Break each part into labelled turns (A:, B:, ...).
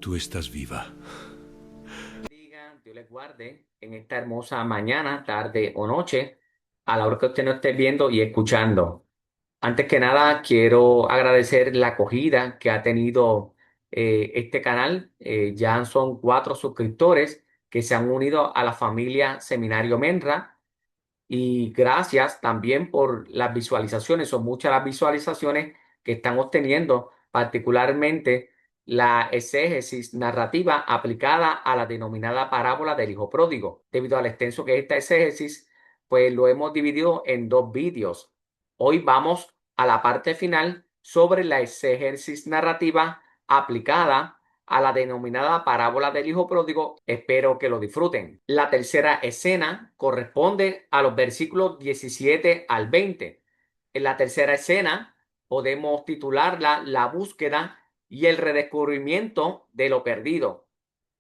A: Tú estás viva.
B: Dios les guarde en esta hermosa mañana, tarde o noche, a la hora que usted nos esté viendo y escuchando. Antes que nada, quiero agradecer la acogida que ha tenido este canal. Ya son 4 suscriptores que se han unido a la familia Seminario Menra. Y gracias también por las visualizaciones. Son muchas las visualizaciones que están obteniendo, particularmente la exégesis narrativa aplicada a la denominada parábola del hijo pródigo. Debido al extenso que es esta exégesis, pues lo hemos dividido en 2 vídeos. Hoy vamos a la parte final sobre la exégesis narrativa aplicada a la denominada parábola del hijo pródigo. Espero que lo disfruten. La tercera escena corresponde a los versículos 17 al 20. En la tercera escena podemos titularla La búsqueda y el redescubrimiento de lo perdido.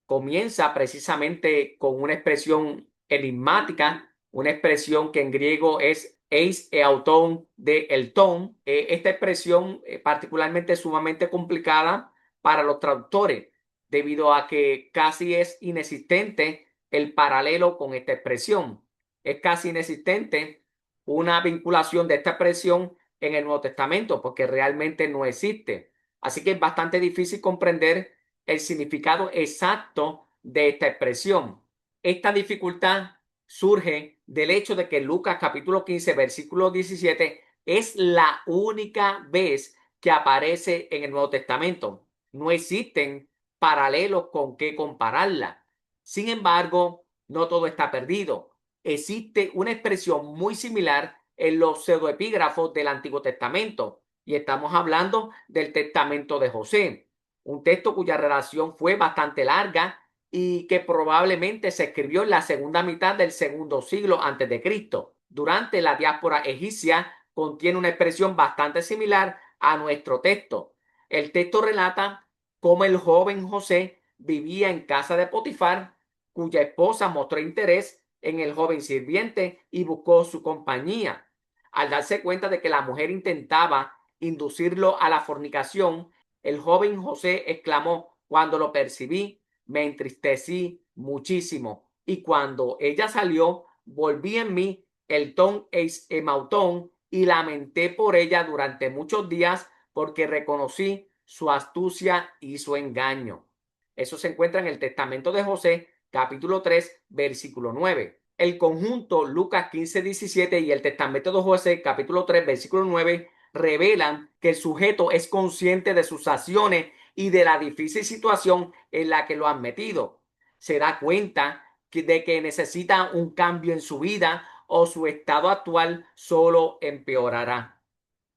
B: Comienza precisamente con una expresión enigmática, una expresión que en griego es eis auton de elton. Esta expresión particularmente sumamente complicada para los traductores, debido a que casi es inexistente el paralelo con esta expresión. Es casi inexistente una vinculación de esta expresión en el Nuevo Testamento, porque realmente no existe. Así que es bastante difícil comprender el significado exacto de esta expresión. Esta dificultad surge del hecho de que Lucas capítulo 15 versículo 17 es la única vez que aparece en el Nuevo Testamento. No existen paralelos con qué compararla. Sin embargo, no todo está perdido. Existe una expresión muy similar en los pseudoepígrafos del Antiguo Testamento, y estamos hablando del Testamento de José, un texto cuya redacción fue bastante larga y que probablemente se escribió en la segunda mitad del segundo siglo antes de Cristo. Durante la diáspora egipcia contiene una expresión bastante similar a nuestro texto. El texto relata cómo el joven José vivía en casa de Potifar, cuya esposa mostró interés en el joven sirviente y buscó su compañía. Al darse cuenta de que la mujer intentaba inducirlo a la fornicación, el joven José exclamó: cuando lo percibí, me entristecí muchísimo, y cuando ella salió, volví en mí el ton emautón y lamenté por ella durante muchos días, porque reconocí su astucia y su engaño. Eso se encuentra en el Testamento de José, capítulo 3 versículo 9. El conjunto Lucas 15 17 y el Testamento de José, capítulo 3 versículo 9, revelan que el sujeto es consciente de sus acciones y de la difícil situación en la que lo han metido. Se da cuenta de que necesita un cambio en su vida, o su estado actual solo empeorará.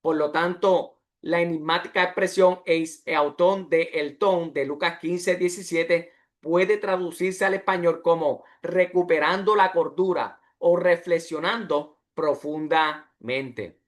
B: Por lo tanto, la enigmática expresión eis auton de elton de Lucas 15 17 puede traducirse al español como recuperando la cordura o reflexionando profundamente.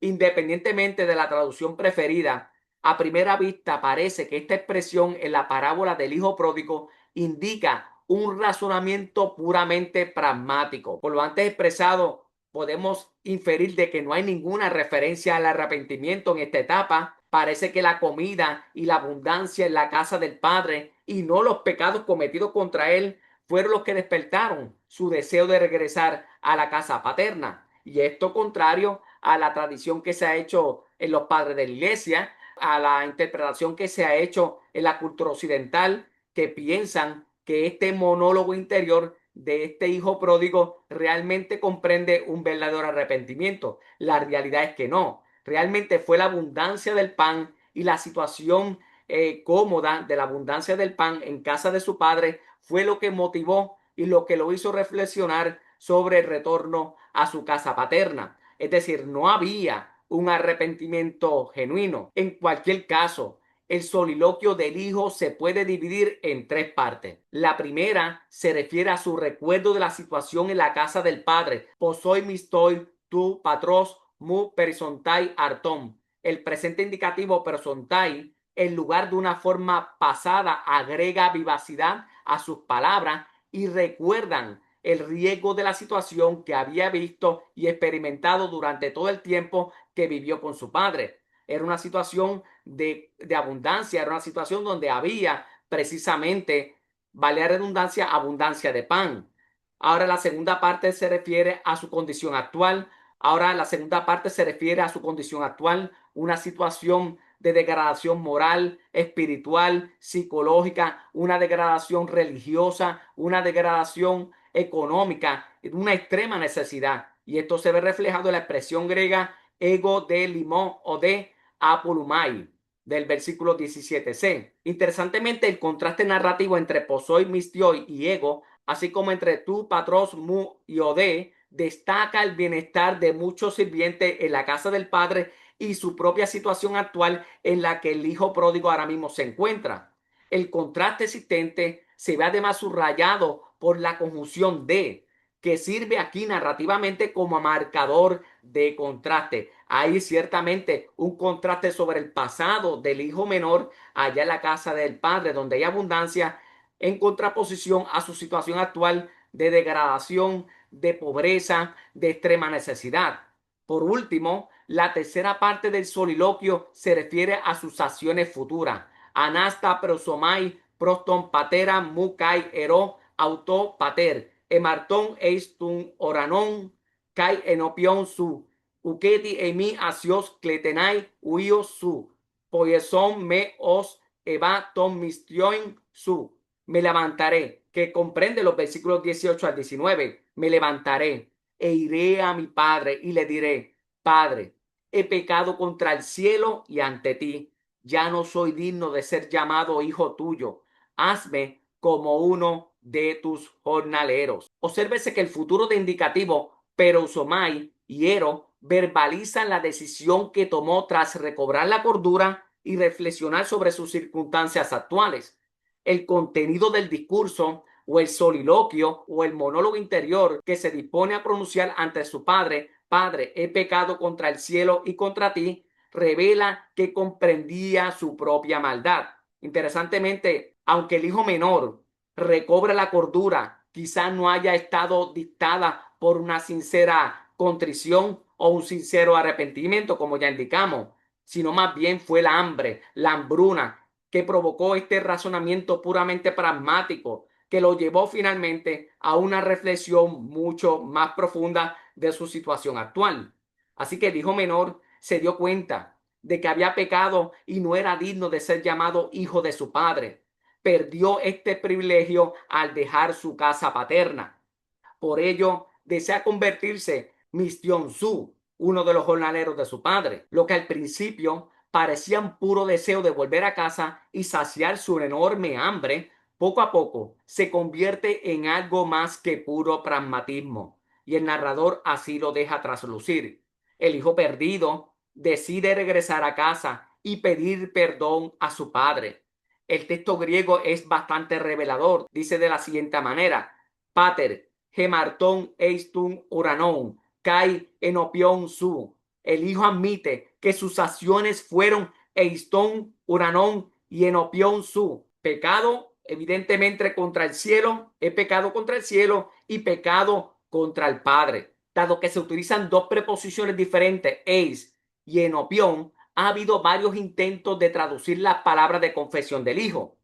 B: Independientemente de la traducción preferida, a primera vista parece que esta expresión en la parábola del hijo pródigo indica un razonamiento puramente pragmático. Por lo antes expresado, podemos inferir de que no hay ninguna referencia al arrepentimiento en esta etapa. Parece que la comida y la abundancia en la casa del Padre, y no los pecados cometidos contra él, fueron los que despertaron su deseo de regresar a la casa paterna. Y esto contrario a la tradición que se ha hecho en los padres de la iglesia, a la interpretación que se ha hecho en la cultura occidental, que piensan que este monólogo interior de este hijo pródigo realmente comprende un verdadero arrepentimiento. La realidad es que no. Realmente fue la abundancia del pan y la situación cómoda de la abundancia del pan en casa de su padre fue lo que motivó y lo que lo hizo reflexionar sobre el retorno a su casa paterna. Es decir, no había un arrepentimiento genuino. En cualquier caso, el soliloquio del hijo se puede dividir en 3 partes. La primera se refiere a su recuerdo de la situación en la casa del padre. Posoi mistoi tu patros mu perisontai artom. El presente indicativo perisontai, en lugar de una forma pasada, agrega vivacidad a sus palabras y recuerdan el riesgo de la situación que había visto y experimentado durante todo el tiempo que vivió con su padre. Era una situación de abundancia, era una situación donde había precisamente, vale la redundancia, abundancia de pan. Ahora la segunda parte se refiere a su condición actual. Ahora la segunda parte se refiere a su condición actual, una situación de degradación moral, espiritual, psicológica, una degradación religiosa, una degradación económica, una extrema necesidad. Y esto se ve reflejado en la expresión griega ego de limón o de apolumai del versículo 17c. Interesantemente, el contraste narrativo entre posoi, mistioi y ego, así como entre tu, patros, mu y ode, destaca el bienestar de muchos sirvientes en la casa del Padre y su propia situación actual en la que el hijo pródigo ahora mismo se encuentra. El contraste existente se ve además subrayado por la conjunción de, que sirve aquí narrativamente como marcador de contraste. Hay ciertamente un contraste sobre el pasado del hijo menor allá en la casa del padre, donde hay abundancia, en contraposición a su situación actual de degradación, de pobreza, de extrema necesidad. Por último, la tercera parte del soliloquio se refiere a sus acciones futuras. Anasta prosomai proston patera mukai ero auto pater emarton eistun oranon kai enopion su uketi emi asios kletenai uio su poieson me os eva tom mistion su. Me levantaré, que comprende los versículos 18 al 19. Me levantaré e iré a mi padre y le diré: Padre, he pecado contra el cielo y ante ti. Ya no soy digno de ser llamado hijo tuyo. Hazme como uno de tus jornaleros. Obsérvese que el futuro de indicativo perusomai y ero verbalizan la decisión que tomó tras recobrar la cordura y reflexionar sobre sus circunstancias actuales. El contenido del discurso o el soliloquio o el monólogo interior que se dispone a pronunciar ante su padre: Padre, he pecado contra el cielo y contra ti, revela que comprendía su propia maldad. Interesantemente, aunque el hijo menor recobre la cordura, quizás no haya estado dictada por una sincera contrición o un sincero arrepentimiento, como ya indicamos, sino más bien fue la hambre, la hambruna, que provocó este razonamiento puramente pragmático, que lo llevó finalmente a una reflexión mucho más profunda de su situación actual. Así que el hijo menor se dio cuenta de que había pecado y no era digno de ser llamado hijo de su padre. Perdió este privilegio al dejar su casa paterna. Por ello, desea convertirse Mission Su, uno de los jornaleros de su padre, lo que al principio parecía un puro deseo de volver a casa y saciar su enorme hambre, poco a poco se convierte en algo más que puro pragmatismo, y el narrador así lo deja traslucir. El hijo perdido decide regresar a casa y pedir perdón a su padre. El texto griego es bastante revelador. Dice de la siguiente manera: Pater, gemartón eistun uranon, kai enopion su. El hijo admite que sus acciones fueron eistón uranón y enopion su. Pecado, evidentemente, contra el cielo, he pecado contra el cielo y pecado contra el Padre. Dado que se utilizan dos preposiciones diferentes, eis y enopión, ha habido varios intentos de traducir las palabras de confesión del hijo.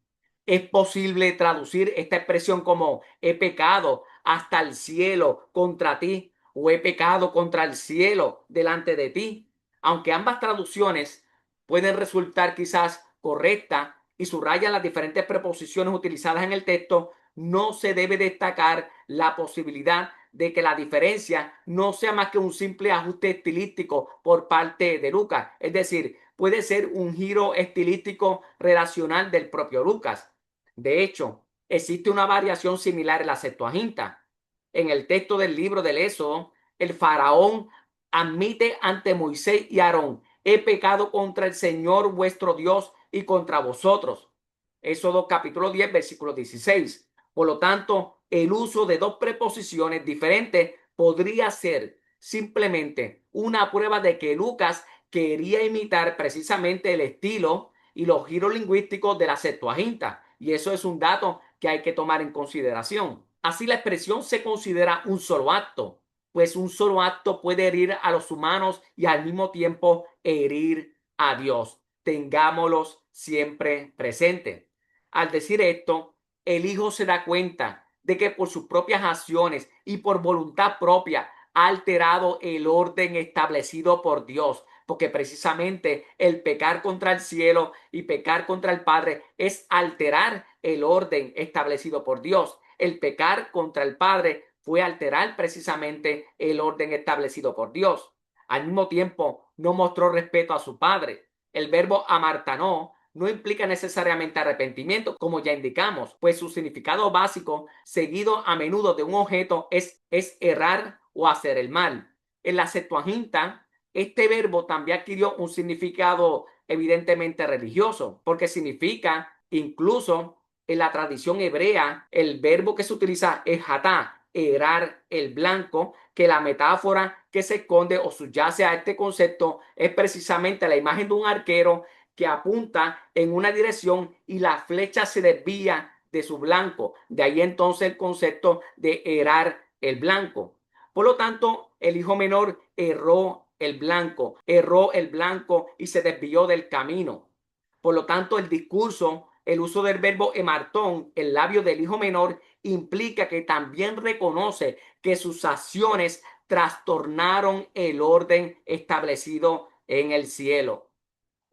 B: Es posible traducir esta expresión como he pecado hasta el cielo contra ti o he pecado contra el cielo delante de ti. Aunque ambas traducciones pueden resultar quizás correctas y subrayan las diferentes preposiciones utilizadas en el texto, no se debe destacar la posibilidad de que la diferencia no sea más que un simple ajuste estilístico por parte de Lucas. Es decir, puede ser un giro estilístico relacional del propio Lucas. De hecho, existe una variación similar en la Septuaginta. En el texto del libro del Éxodo, el faraón admite ante Moisés y Aarón: he pecado contra el Señor vuestro Dios y contra vosotros. Éxodo capítulo 10, versículo 16. Por lo tanto, el uso de dos preposiciones diferentes podría ser simplemente una prueba de que Lucas quería imitar precisamente el estilo y los giros lingüísticos de la Septuaginta. Y eso es un dato que hay que tomar en consideración. Así la expresión se considera un solo acto, pues un solo acto puede herir a los humanos y al mismo tiempo herir a Dios. Tengámoslos siempre presente. Al decir esto, el hijo se da cuenta de que por sus propias acciones y por voluntad propia ha alterado el orden establecido por Dios, porque precisamente el pecar contra el cielo y pecar contra el Padre es alterar el orden establecido por Dios. El pecar contra el Padre fue alterar precisamente el orden establecido por Dios. Al mismo tiempo, no mostró respeto a su Padre. El verbo amartanó no implica necesariamente arrepentimiento, como ya indicamos, pues su significado básico, seguido a menudo de un objeto, es errar o hacer el mal. En la Septuaginta, este verbo también adquirió un significado evidentemente religioso, porque significa, incluso en la tradición hebrea, el verbo que se utiliza es hatá, errar el blanco, que la metáfora que se esconde o subyace a este concepto es precisamente la imagen de un arquero que apunta en una dirección y la flecha se desvía de su blanco. De ahí entonces el concepto de errar el blanco. Por lo tanto, el hijo menor erró el blanco y se desvió del camino. Por lo tanto, el discurso, el uso del verbo emartón, el labio del hijo menor, implica que también reconoce que sus acciones trastornaron el orden establecido en el cielo.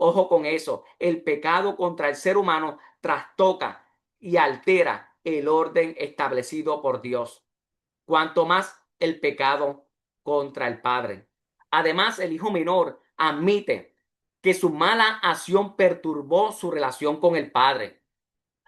B: Ojo con eso, el pecado contra el ser humano trastoca y altera el orden establecido por Dios, cuanto más el pecado contra el Padre. Además, el hijo menor admite que su mala acción perturbó su relación con el Padre,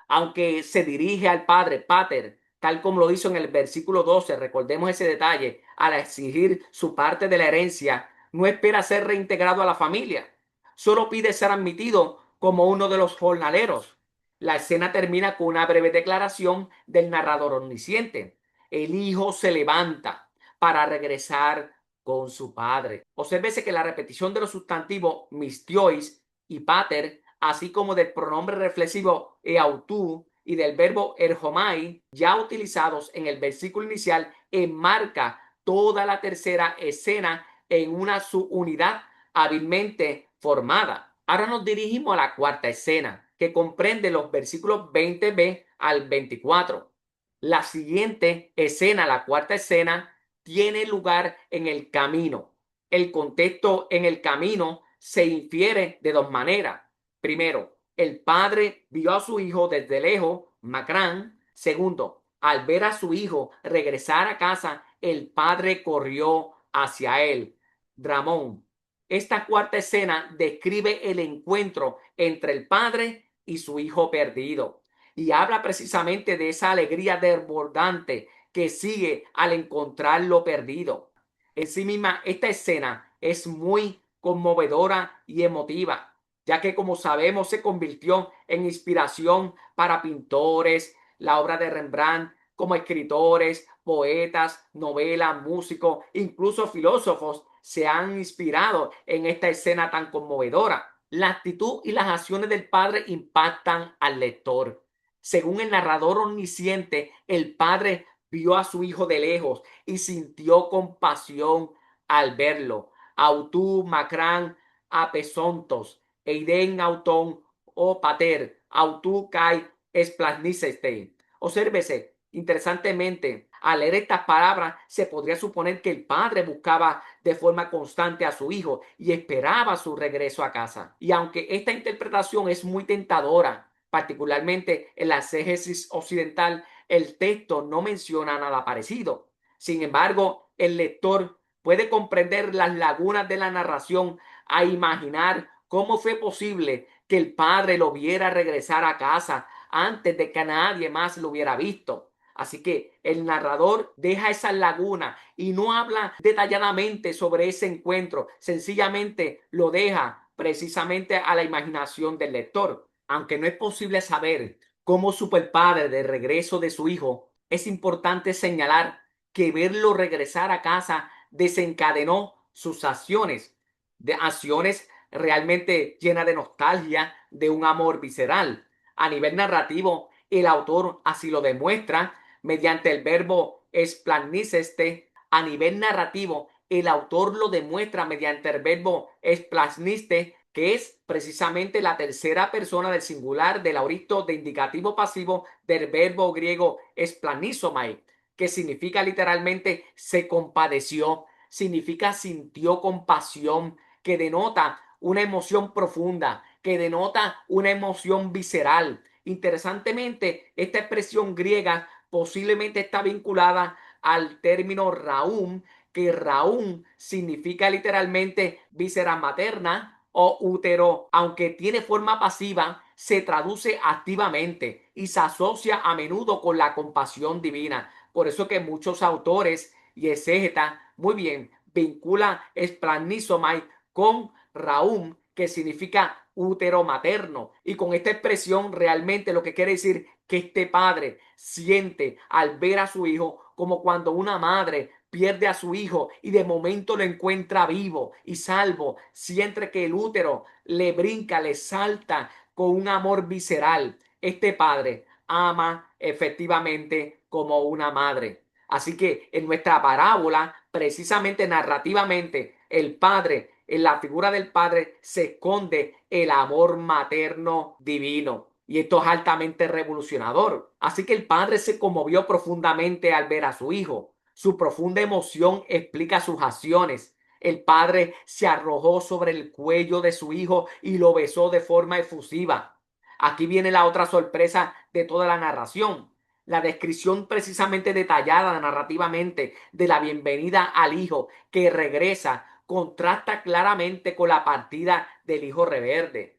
B: aunque se dirige al padre, pater, tal como lo hizo en el versículo 12, recordemos ese detalle, al exigir su parte de la herencia, no espera ser reintegrado a la familia, solo pide ser admitido como uno de los jornaleros. La escena termina con una breve declaración del narrador omnisciente. El hijo se levanta para regresar con su padre. Obsérvese que la repetición de los sustantivos mistiois y pater, así como del pronombre reflexivo eautú y del verbo erhomai, ya utilizados en el versículo inicial, enmarca toda la tercera escena en una subunidad hábilmente formada. Ahora nos dirigimos a la cuarta escena, que comprende los versículos 20b al 24. La siguiente escena, la cuarta escena, tiene lugar en el camino. El contexto en el camino se infiere de dos maneras. Primero, el padre vio a su hijo desde lejos, Macrán. Segundo, al ver a su hijo regresar a casa, el padre corrió hacia él, Dramón. Esta cuarta escena describe el encuentro entre el padre y su hijo perdido y habla precisamente de esa alegría desbordante que sigue al encontrar lo perdido. En sí misma, esta escena es muy conmovedora y emotiva, ya que como sabemos se convirtió en inspiración para pintores, la obra de Rembrandt, como escritores, poetas, novelas, músicos, incluso filósofos se han inspirado en esta escena tan conmovedora. La actitud y las acciones del padre impactan al lector. Según el narrador omnisciente, el padre vio a su hijo de lejos y sintió compasión al verlo. Autú, Macrán, apesontos, eiden auton o pater, autú kai esplasniceste. Obsérvese, interesantemente, al leer estas palabras se podría suponer que el padre buscaba de forma constante a su hijo y esperaba su regreso a casa. Y aunque esta interpretación es muy tentadora, particularmente en la exégesis occidental, el texto no menciona nada parecido. Sin embargo, el lector puede comprender las lagunas de la narración a imaginar cómo fue posible que el padre lo viera regresar a casa antes de que nadie más lo hubiera visto. Así que el narrador deja esa laguna y no habla detalladamente sobre ese encuentro, sencillamente lo deja precisamente a la imaginación del lector. Aunque no es posible saber cómo supo el padre del regreso de su hijo, es importante señalar que verlo regresar a casa desencadenó sus acciones, de acciones realmente llenas de nostalgia, de un amor visceral. A nivel narrativo, el autor así lo demuestra mediante el verbo esplanniceste. A nivel narrativo, el autor lo demuestra mediante el verbo esplaniste, que es precisamente la tercera persona del singular del auristo de indicativo pasivo del verbo griego esplanizomai, que significa literalmente se compadeció, significa sintió compasión, que denota una emoción profunda, que denota una emoción visceral. Interesantemente, esta expresión griega posiblemente está vinculada al término raúm, que raúm significa literalmente víscera materna o útero, aunque tiene forma pasiva, se traduce activamente y se asocia a menudo con la compasión divina. Por eso que muchos autores y exégetas, muy bien, vinculan esplanizomai con raúm, que significa útero materno. Y con esta expresión realmente lo que quiere decir que este padre siente al ver a su hijo como cuando una madre pierde a su hijo y de momento lo encuentra vivo y salvo, siente que el útero le brinca, le salta con un amor visceral. Este padre ama efectivamente como una madre. Así que en nuestra parábola, precisamente narrativamente, el padre, en la figura del padre, se esconde el amor materno divino. Y esto es altamente revolucionador. Así que el padre se conmovió profundamente al ver a su hijo. Su profunda emoción explica sus acciones. El padre se arrojó sobre el cuello de su hijo y lo besó de forma efusiva. Aquí viene la otra sorpresa de toda la narración. La descripción precisamente detallada narrativamente de la bienvenida al hijo que regresa contrasta claramente con la partida del hijo rebelde.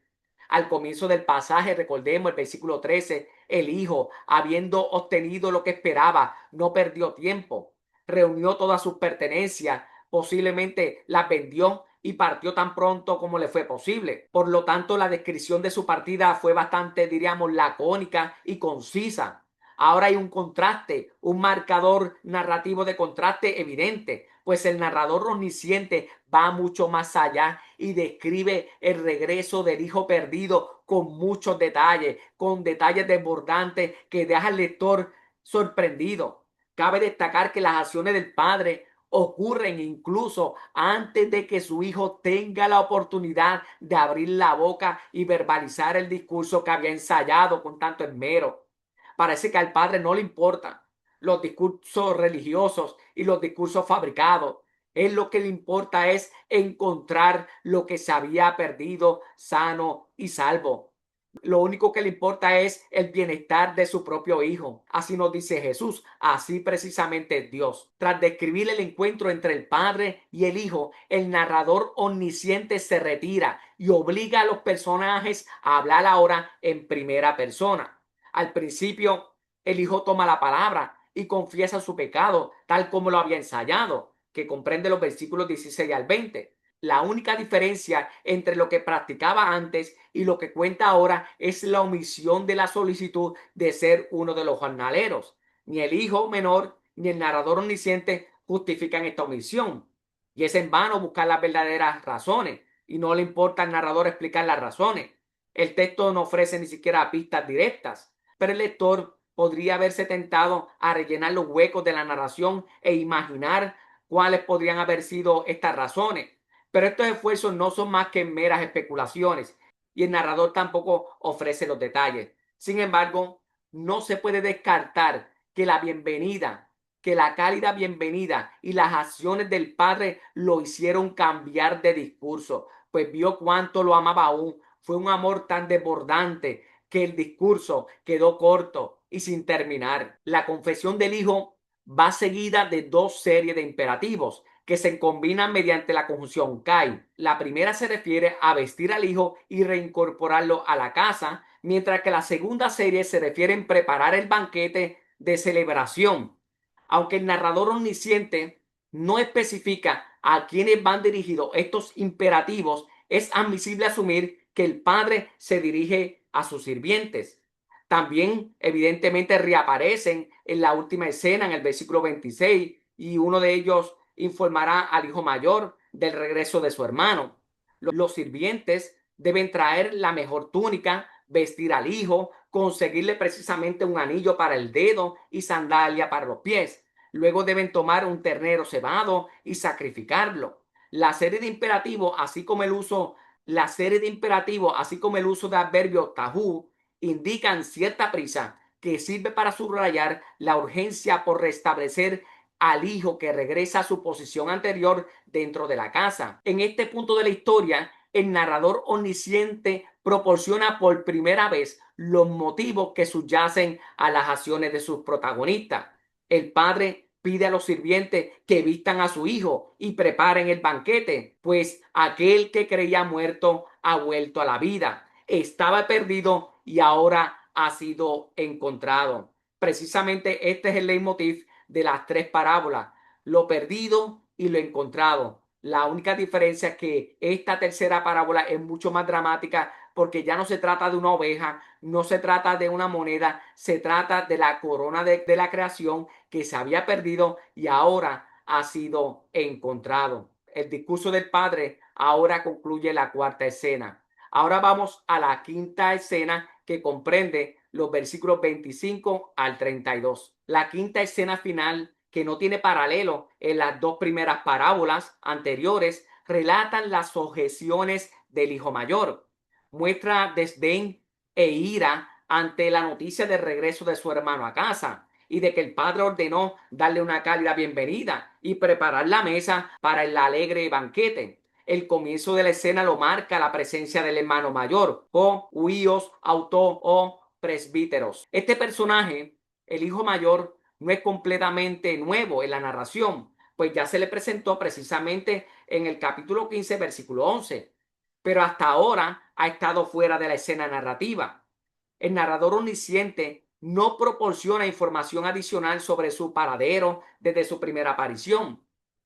B: Al comienzo del pasaje, recordemos el versículo 13, el hijo, habiendo obtenido lo que esperaba, no perdió tiempo, reunió todas sus pertenencias, posiblemente las vendió y partió tan pronto como le fue posible. Por lo tanto, la descripción de su partida fue bastante, diríamos, lacónica y concisa. Ahora hay un contraste, un marcador narrativo de contraste evidente, pues el narrador omnisciente va mucho más allá y describe el regreso del hijo perdido con muchos detalles, con detalles desbordantes que deja al lector sorprendido. Cabe destacar que las acciones del padre ocurren incluso antes de que su hijo tenga la oportunidad de abrir la boca y verbalizar el discurso que había ensayado con tanto esmero. Parece que al padre no le importan los discursos religiosos y los discursos fabricados. Él lo que le importa es encontrar lo que se había perdido sano y salvo. Lo único que le importa es el bienestar de su propio hijo. Así nos dice Jesús, así precisamente es Dios. Tras describir el encuentro entre el padre y el hijo, el narrador omnisciente se retira y obliga a los personajes a hablar ahora en primera persona. Al principio, el hijo toma la palabra y confiesa su pecado, tal como lo había ensayado, que comprende los versículos 16 al 20. La única diferencia entre lo que practicaba antes y lo que cuenta ahora es la omisión de la solicitud de ser uno de los jornaleros. Ni el hijo menor ni el narrador omnisciente justifican esta omisión. Y es en vano buscar las verdaderas razones y no le importa al narrador explicar las razones. El texto no ofrece ni siquiera pistas directas, pero el lector podría verse tentado a rellenar los huecos de la narración e imaginar cuáles podrían haber sido estas razones. Pero estos esfuerzos no son más que meras especulaciones y el narrador tampoco ofrece los detalles. Sin embargo, no se puede descartar que la bienvenida, que la cálida bienvenida y las acciones del padre lo hicieron cambiar de discurso, pues vio cuánto lo amaba aún. Fue un amor tan desbordante que el discurso quedó corto y sin terminar. La confesión del hijo va seguida de dos series de imperativos que se combinan mediante la conjunción kai. La primera se refiere a vestir al hijo y reincorporarlo a la casa, mientras que la segunda serie se refiere a preparar el banquete de celebración. Aunque el narrador omnisciente no especifica a quiénes van dirigidos estos imperativos, es admisible asumir que el padre se dirige a sus sirvientes. También, evidentemente, reaparecen en la última escena, en el versículo 26, y uno de ellos informará al hijo mayor del regreso de su hermano. Los sirvientes deben traer la mejor túnica, vestir al hijo, conseguirle precisamente un anillo para el dedo y sandalia para los pies. Luego deben tomar un ternero cebado y sacrificarlo. La serie de imperativos, así como el uso La serie de imperativos, así como el uso de adverbios tajú, indican cierta prisa que sirve para subrayar la urgencia por restablecer al hijo que regresa a su posición anterior dentro de la casa. En este punto de la historia, el narrador omnisciente proporciona por primera vez los motivos que subyacen a las acciones de sus protagonistas. El padre pide a los sirvientes que vistan a su hijo y preparen el banquete, pues aquel que creía muerto ha vuelto a la vida. Estaba perdido y ahora ha sido encontrado. Precisamente este es el leitmotiv de las tres parábolas: lo perdido y lo encontrado. La única diferencia es que esta tercera parábola es mucho más dramática, porque ya no se trata de una oveja, no se trata de una moneda, se trata de la corona de la creación que se había perdido y ahora ha sido encontrado. El discurso del Padre ahora concluye la cuarta escena. Ahora vamos a la quinta escena, que comprende los versículos 25 al 32. La quinta escena final, que no tiene paralelo en las dos primeras parábolas anteriores, relatan las objeciones del hijo mayor. Muestra desdén e ira ante la noticia del regreso de su hermano a casa y de que el padre ordenó darle una cálida bienvenida y preparar la mesa para el alegre banquete. El comienzo de la escena lo marca la presencia del hermano mayor, o huíos, auto o presbíteros. Este personaje, el hijo mayor, no es completamente nuevo en la narración, pues ya se le presentó precisamente en el capítulo 15, versículo 11, pero hasta ahora ha estado fuera de la escena narrativa. El narrador omnisciente no proporciona información adicional sobre su paradero desde su primera aparición.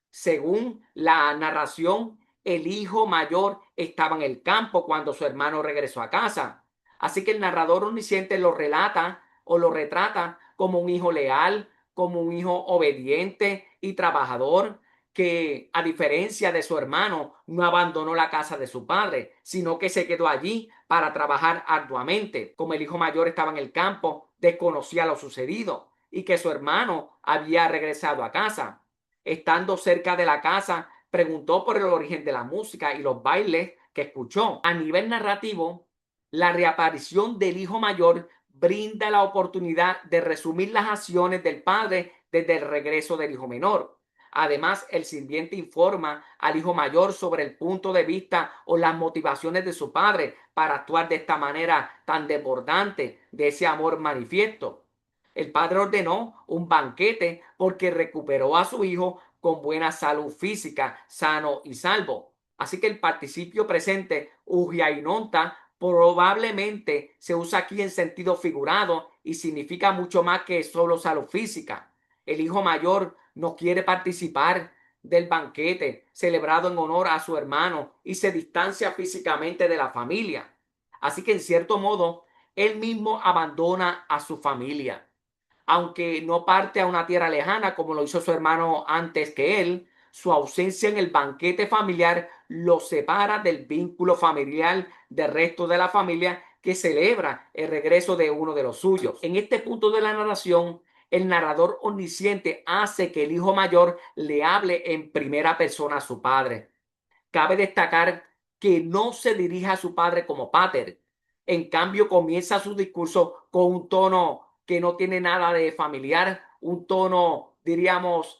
B: Según la narración, el hijo mayor estaba en el campo cuando su hermano regresó a casa. Así que el narrador omnisciente lo relata o lo retrata como un hijo leal, como un hijo obediente y trabajador, que a diferencia de su hermano no abandonó la casa de su padre, sino que se quedó allí para trabajar arduamente. Como el hijo mayor estaba en el campo, desconocía lo sucedido y que su hermano había regresado a casa. Estando cerca de la casa, preguntó por el origen de la música y los bailes que escuchó. A nivel narrativo, la reaparición del hijo mayor brinda la oportunidad de resumir las acciones del padre desde el regreso del hijo menor. Además, el sirviente informa al hijo mayor sobre el punto de vista o las motivaciones de su padre para actuar de esta manera tan desbordante de ese amor manifiesto. El padre ordenó un banquete porque recuperó a su hijo con buena salud física, sano y salvo. Así que el participio presente, ugiainonta, probablemente se usa aquí en sentido figurado y significa mucho más que solo salud física. El hijo mayor no quiere participar del banquete celebrado en honor a su hermano y se distancia físicamente de la familia. Así que en cierto modo, él mismo abandona a su familia. Aunque no parte a una tierra lejana como lo hizo su hermano antes que él, su ausencia en el banquete familiar lo separa del vínculo familiar del resto de la familia que celebra el regreso de uno de los suyos. En este punto de la narración, el narrador omnisciente hace que el hijo mayor le hable en primera persona a su padre. Cabe destacar que no se dirige a su padre como pater. En cambio, comienza su discurso con un tono que no tiene nada de familiar, un tono, diríamos,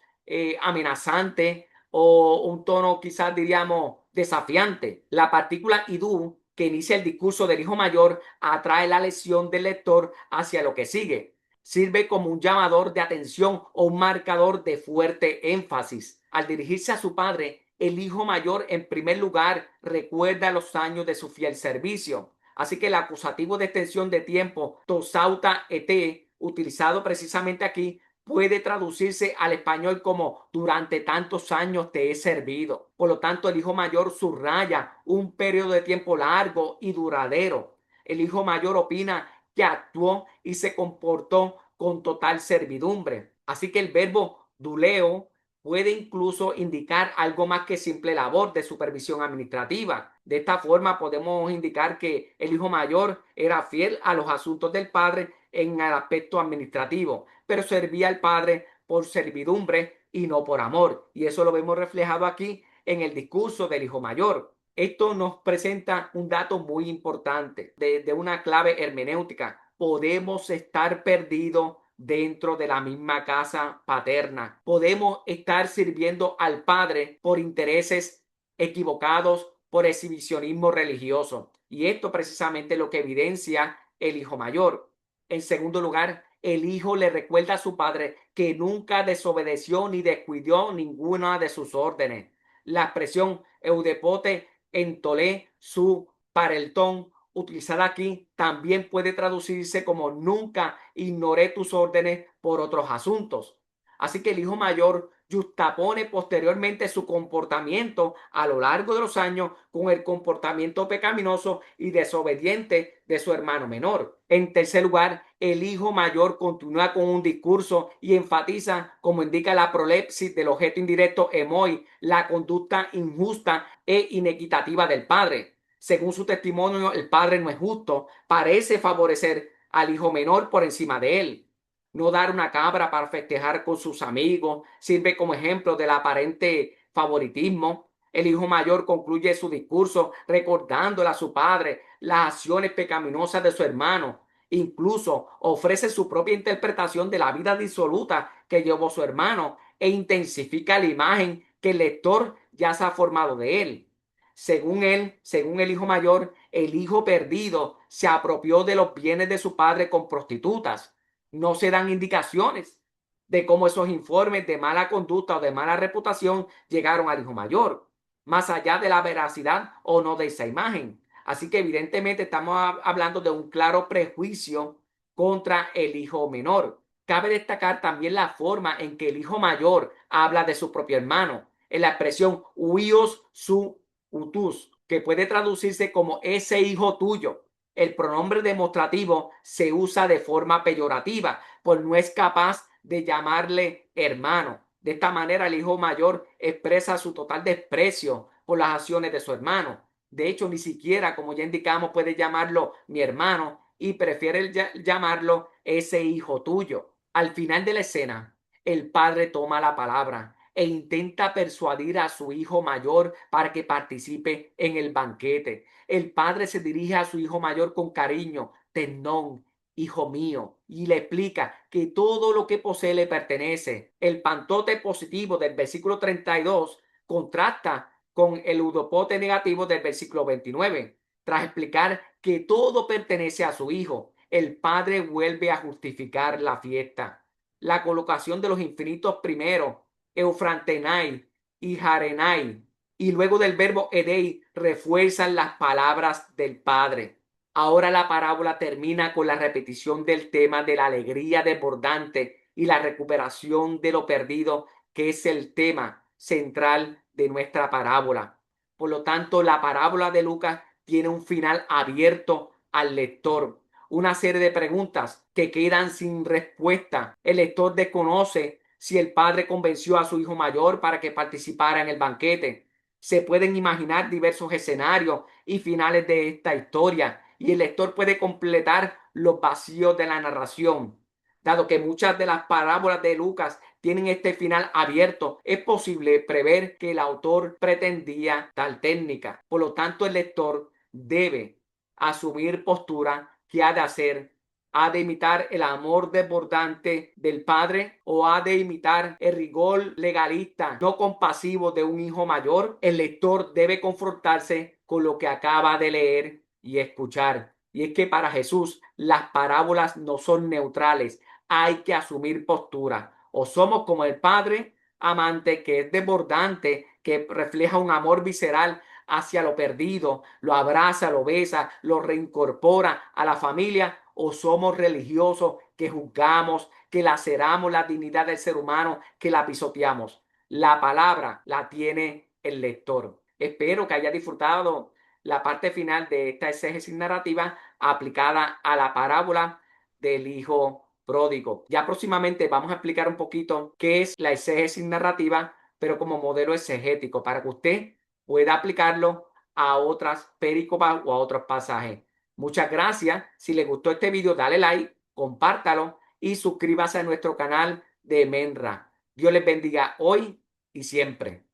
B: amenazante, o un tono quizás diríamos desafiante. La partícula idú, que inicia el discurso del hijo mayor, atrae la atención del lector hacia lo que sigue. Sirve como un llamador de atención o un marcador de fuerte énfasis. Al dirigirse a su padre, el hijo mayor en primer lugar recuerda los años de su fiel servicio. Así que el acusativo de extensión de tiempo, tosauta et, utilizado precisamente aquí, puede traducirse al español como durante tantos años te he servido. Por lo tanto, el hijo mayor subraya un periodo de tiempo largo y duradero. El hijo mayor opina que actuó y se comportó con total servidumbre. Así que el verbo duleo puede incluso indicar algo más que simple labor de supervisión administrativa. De esta forma podemos indicar que el hijo mayor era fiel a los asuntos del padre en el aspecto administrativo, pero servía al padre por servidumbre y no por amor. Y eso lo vemos reflejado aquí en el discurso del hijo mayor. Esto nos presenta un dato muy importante de una clave hermenéutica. Podemos estar perdidos dentro de la misma casa paterna. Podemos estar sirviendo al Padre por intereses equivocados, por exhibicionismo religioso. Y esto precisamente es lo que evidencia el hijo mayor. En segundo lugar, el hijo le recuerda a su padre que nunca desobedeció ni descuidó ninguna de sus órdenes. La expresión eudepote entolé su pareltón utilizada aquí también puede traducirse como nunca ignoré tus órdenes por otros asuntos. Así que el hijo mayor justapone posteriormente su comportamiento a lo largo de los años con el comportamiento pecaminoso y desobediente de su hermano menor. En tercer lugar, el hijo mayor continúa con un discurso y enfatiza, como indica la prolepsis del objeto indirecto emoi, la conducta injusta e inequitativa del padre. Según su testimonio, el padre no es justo, parece favorecer al hijo menor por encima de él. No dar una cabra para festejar con sus amigos sirve como ejemplo del aparente favoritismo. El hijo mayor concluye su discurso recordándole a su padre las acciones pecaminosas de su hermano. Incluso ofrece su propia interpretación de la vida disoluta que llevó su hermano e intensifica la imagen que el lector ya se ha formado de él. Según él, según el hijo mayor, el hijo perdido se apropió de los bienes de su padre con prostitutas. No se dan indicaciones de cómo esos informes de mala conducta o de mala reputación llegaron al hijo mayor, más allá de la veracidad o no de esa imagen. Así que evidentemente estamos hablando de un claro prejuicio contra el hijo menor. Cabe destacar también la forma en que el hijo mayor habla de su propio hermano, en la expresión huios su utus, que puede traducirse como ese hijo tuyo. El pronombre demostrativo se usa de forma peyorativa, pues no es capaz de llamarle hermano. De esta manera, el hijo mayor expresa su total desprecio por las acciones de su hermano. De hecho, ni siquiera, como ya indicamos, puede llamarlo mi hermano y prefiere llamarlo ese hijo tuyo. Al final de la escena, el padre toma la palabra e intenta persuadir a su hijo mayor para que participe en el banquete. El padre se dirige a su hijo mayor con cariño, tenón, hijo mío, y le explica que todo lo que posee le pertenece. El pantote positivo del versículo 32 contrasta con el udopote negativo del versículo 29. Tras explicar que todo pertenece a su hijo, el padre vuelve a justificar la fiesta. La colocación de los infinitos primeros, eufrantenai y jarenai, y luego del verbo edei, refuerzan las palabras del padre. Ahora la parábola termina con la repetición del tema de la alegría desbordante y la recuperación de lo perdido, que es el tema central de nuestra parábola. Por lo tanto, la parábola de Lucas tiene un final abierto al lector, una serie de preguntas que quedan sin respuesta. El lector desconoce si el padre convenció a su hijo mayor para que participara en el banquete. Se pueden imaginar diversos escenarios y finales de esta historia, y el lector puede completar los vacíos de la narración. Dado que muchas de las parábolas de Lucas tienen este final abierto, es posible prever que el autor pretendía tal técnica. Por lo tanto, el lector debe asumir postura que ha de hacer. ¿Ha de imitar el amor desbordante del padre o ha de imitar el rigor legalista no compasivo de un hijo mayor? El lector debe confrontarse con lo que acaba de leer y escuchar. Y es que para Jesús las parábolas no son neutrales. Hay que asumir postura. O somos como el padre amante que es desbordante, que refleja un amor visceral hacia lo perdido, lo abraza, lo besa, lo reincorpora a la familia, o somos religiosos que juzgamos, que laceramos la dignidad del ser humano, que la pisoteamos. La palabra la tiene el lector. Espero que haya disfrutado la parte final de esta exégesis narrativa aplicada a la parábola del hijo pródigo. Ya próximamente vamos a explicar un poquito qué es la exégesis narrativa, pero como modelo exegético, para que usted pueda aplicarlo a otras pericopas o a otros pasajes. Muchas gracias. Si le gustó este video, dale like, compártalo y suscríbase a nuestro canal de Menra. Dios les bendiga hoy y siempre.